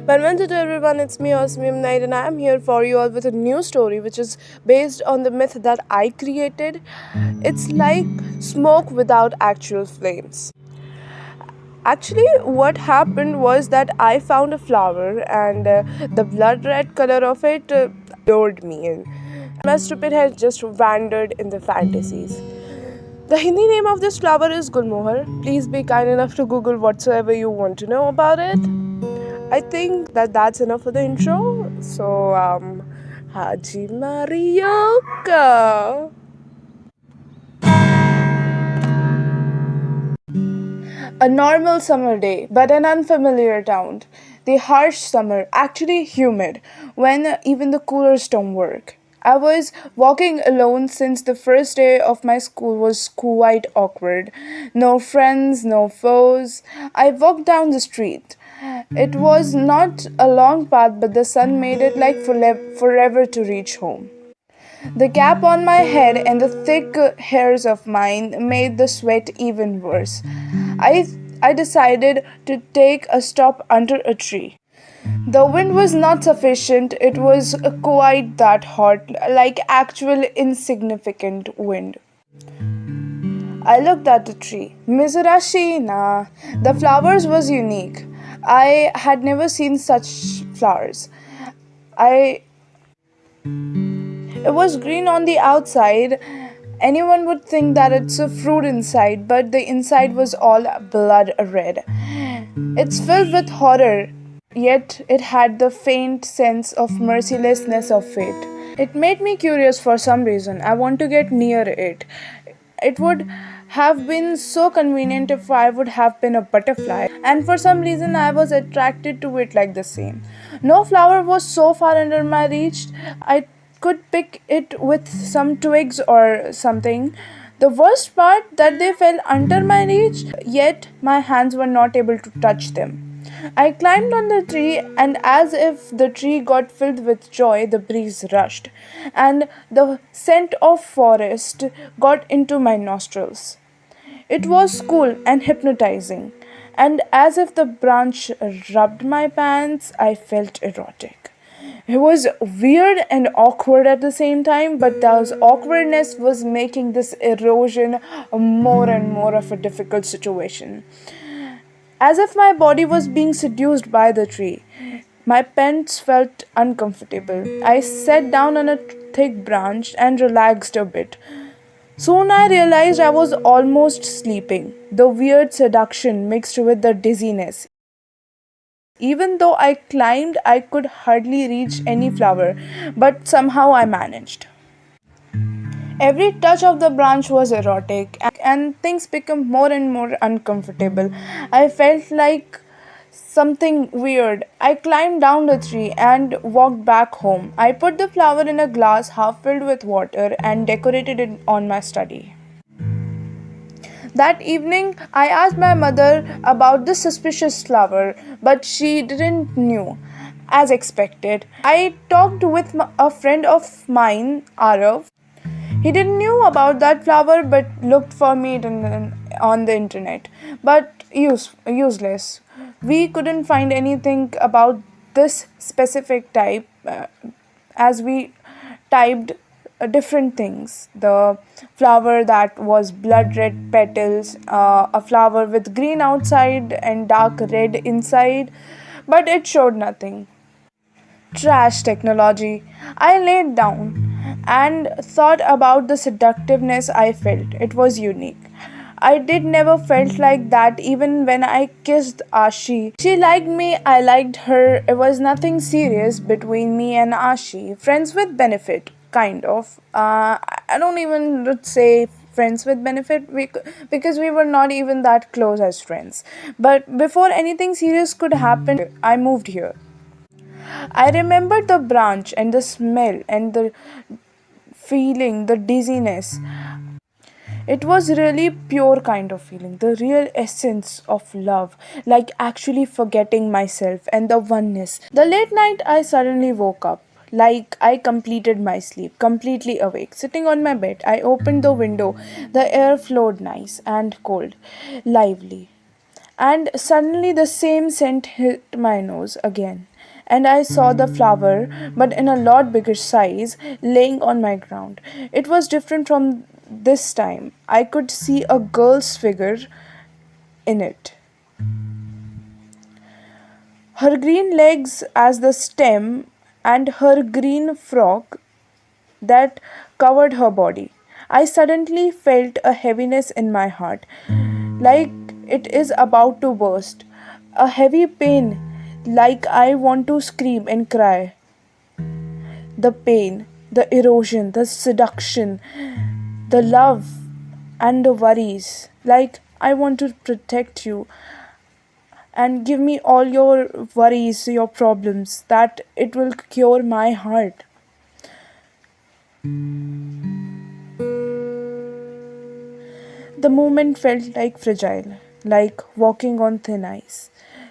Welcome to everyone, it's me Osmium Night and I am here for you all with a new story which is based on the myth that I created. It's like smoke without actual flames. Actually, what happened was that I found a flower and the blood red color of it lured me in. My stupid head just wandered in the fantasies. The Hindi name of this flower is Gulmohar. Please be kind enough to Google whatsoever you want to know about it. I think that that's enough for the intro. So, Haji Marioka. A normal summer day, but an unfamiliar town. The harsh summer, actually humid, when even the coolers don't work. I was walking alone since the first day of my school was quite awkward. No friends, no foes. I walked down the street. It was not a long path, but the sun made it like forever to reach home. The cap on my head and the thick hairs of mine made the sweat even worse. I, I decided to take a stop under a tree. The wind was not sufficient, it was quite that hot, like actual insignificant wind. I looked at the tree. Mizurashi, nah. The flowers was unique. I had never seen such flowers. I It was green on the outside. Anyone would think that it's a fruit inside, but the inside was all blood red. It's filled with horror, yet it had the faint sense of mercilessness of fate. It made me curious for some reason. I want to get near it. It would have been so convenient if I would have been a butterfly, and for some reason I was attracted to it like the same. No flower was so far under my reach. I could pick it with some twigs or something. The worst part that they fell under my reach, yet my hands were not able to touch them. I climbed on the tree, and as if the tree got filled with joy, the breeze rushed, and the scent of forest got into my nostrils. It was cool and hypnotizing, and as if the branch rubbed my pants, I felt erotic. It was weird and awkward at the same time, but that awkwardness was making this erosion more and more of a difficult situation. As if my body was being seduced by the tree. My pants felt uncomfortable. I sat down on a thick branch and relaxed a bit. Soon I realized I was almost sleeping, the weird seduction mixed with the dizziness. Even though I climbed, I could hardly reach any flower, but somehow I managed. Every touch of the branch was erotic, and things became more and more uncomfortable. I felt like something weird. I climbed down the tree and walked back home. I put the flower in a glass half filled with water and decorated it on my study. That evening, I asked my mother about this suspicious flower, but she didn't know. As expected, I talked with a friend of mine, Arav. He didn't knew about that flower but looked for me on the internet. But useless. We couldn't find anything about this specific type as we typed different things. The flower that was blood red petals, a flower with green outside and dark red inside, but it showed nothing. Trash technology. I laid down and thought about the seductiveness I felt. It was unique. I did never felt like that even when I kissed Ashi. She liked me, I liked her. It was nothing serious between me and Ashi. Friends with benefit, kind of. I don't even would say friends with benefit because we were not even that close as friends. But before anything serious could happen, I moved here. I remembered the branch and the smell and the feeling, the dizziness. It was really pure kind of feeling, the real essence of love, like actually forgetting myself and the oneness. The late night I suddenly woke up. Like I completed my sleep, completely awake. Sitting on my bed, I opened the window. The air flowed nice and cold, lively. And suddenly the same scent hit my nose again. and I saw the flower, but in a lot bigger size, laying on my ground. It was different from this time. I could see a girl's figure in it. Her green legs as the stem, and her green frock that covered her body. I suddenly felt a heaviness in my heart, like it is about to burst. A heavy pain, like I want to scream and cry. The pain, the erosion, the seduction, the love, and the worries. Like I want to protect you and give me all your worries, your problems, that it will cure my heart. The moment felt like fragile, like walking on thin ice,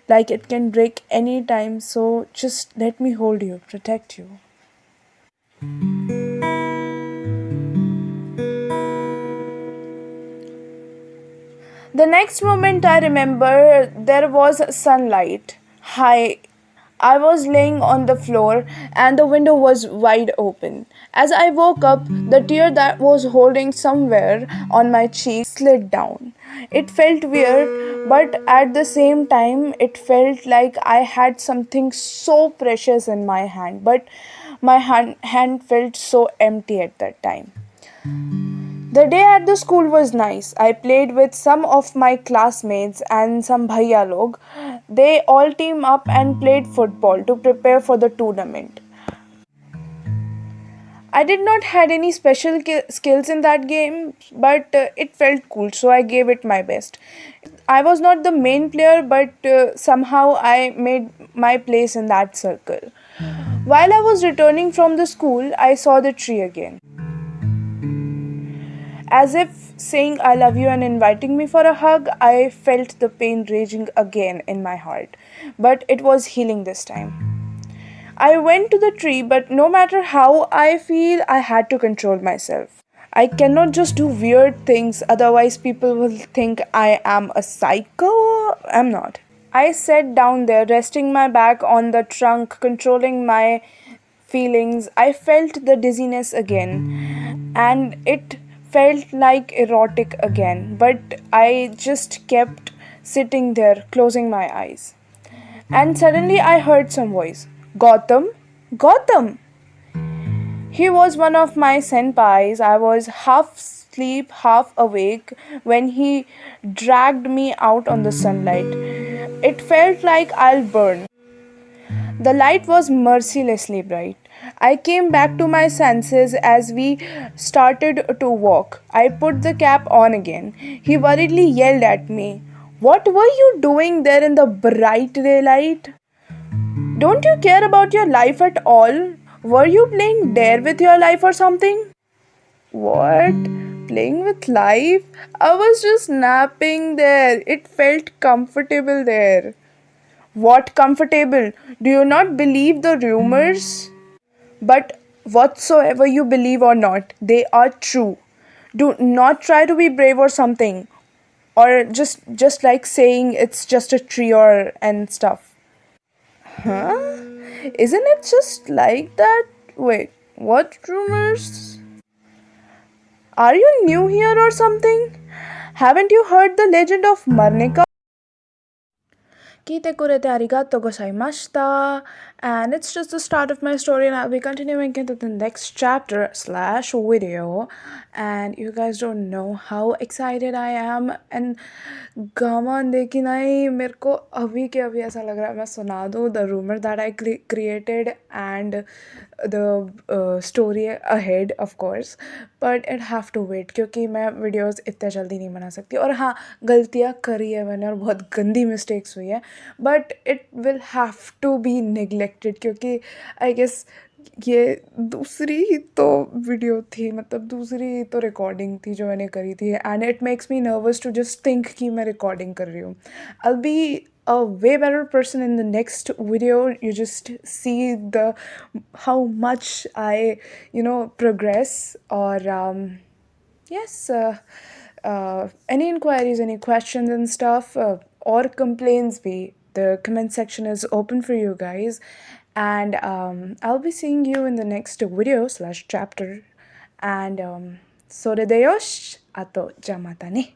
like it can break any time, so just let me hold you, protect you. The next moment I remember there was sunlight. High. I was laying on the floor and the window was wide open. As I woke up, the tear that was holding somewhere on my cheek slid down. It felt weird, but at the same time, it felt like I had something so precious in my hand, but my hand felt so empty at that time. The day at the school was nice. I played with some of my classmates and some bhaiya log. They all teamed up and played football to prepare for the tournament. I did not had any special skills in that game, but it felt cool, so I gave it my best. I was not the main player, but somehow I made my place in that circle. While I was returning from the school, I saw the tree again. As if saying I love you and inviting me for a hug, I felt the pain raging again in my heart. But it was healing this time. I went to the tree, but no matter how I feel, I had to control myself. I cannot just do weird things, otherwise, people will think I am a psycho. I'm not. I sat down there, resting my back on the trunk, controlling my feelings. I felt the dizziness again, and it felt like erotic again, but I just kept sitting there, closing my eyes. And suddenly I heard some voice. Gotham? Gotham! He was one of my senpais. I was half asleep, half awake when he dragged me out on the sunlight. It felt like I'll burn. The light was mercilessly bright. I came back to my senses as we started to walk. I put the cap on again. He worriedly yelled at me. What were you doing there in the bright daylight? Don't you care about your life at all? Were you playing dare with your life or something? What? Playing with life? I was just napping there. It felt comfortable there. What comfortable? Do you not believe the rumors? But whatsoever you believe or not, they are true. Do not try to be brave or something. Or just like saying it's just a tree or and stuff. Huh? Isn't it just like that? Wait, what rumors? Are you new here or something? Haven't you heard the legend of Marnika? 聞いてくれてありがとうございました. And it's just the start of my story, and I'll be continuing into the next chapter slash video. And you guys don't know how excited I am. And gamma देखी नहीं मेरे को अभी के अभी ऐसा लग रहा है मैं सुना दूँ the rumor that I created and the story ahead of course, but it have to wait क्योंकि मैं videos इतने जल्दी नहीं बना सकती. और हाँ, गलतियाँ करी है मैंने और बहुत गंदी mistakes हुई है, but it will have to be neglected क्योंकि I guess ये दूसरी ही तो वीडियो थी, मतलब दूसरी ही तो रिकॉर्डिंग थी जो मैंने करी थी, and it makes me nervous to just think कि मैं रिकॉर्डिंग कर रही हूँ. I'll be a way better person in the next video. You just see the how much I progress. Or yes, any inquiries, any questions and stuff, or complaints be, the comment section is open for you guys. And I'll be seeing you in the next video slash chapter. And それでよし。あと、じゃあまたね。